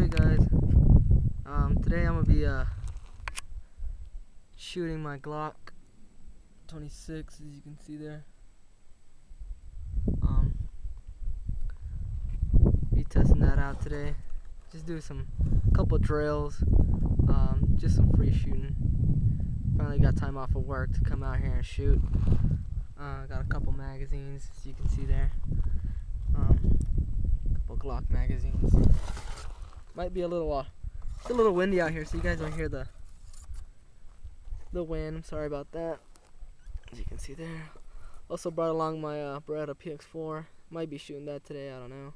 Hey guys, today I'm gonna be shooting my Glock 26, as you can see there. Be testing that out today. Just do couple drills, just some free shooting. Finally got time off of work to come out here and shoot. Got a couple magazines, as you can see there. Couple Glock magazines. Might be a little it's a little windy out here, so you guys don't hear the wind. I'm sorry about that. As you can see there. Also brought along my Beretta PX4. Might be shooting that today, I don't know.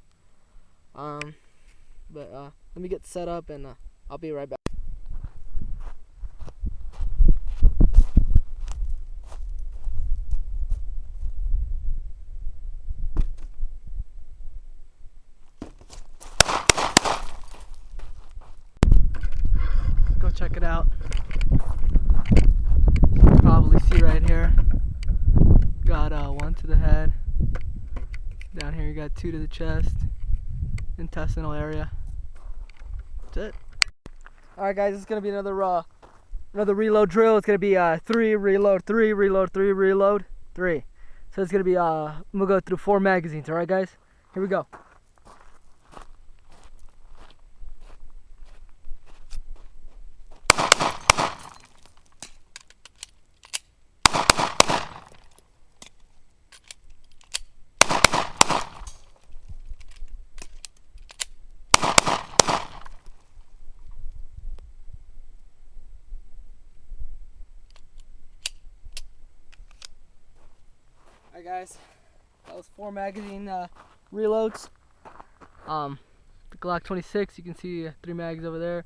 But let me get set up and I'll be right back. Go check it out. You can probably see right here. Got one to the head. Down here you got two to the chest. Intestinal area. That's it. Alright guys, it's gonna be another reload drill. It's gonna be 3 reload, 3 reload, 3 reload, 3. So it's gonna be I'm gonna go through 4 magazines, alright guys? Here we go. Alright guys, that was 4 magazine reloads. The Glock 26, you can see 3 mags over there.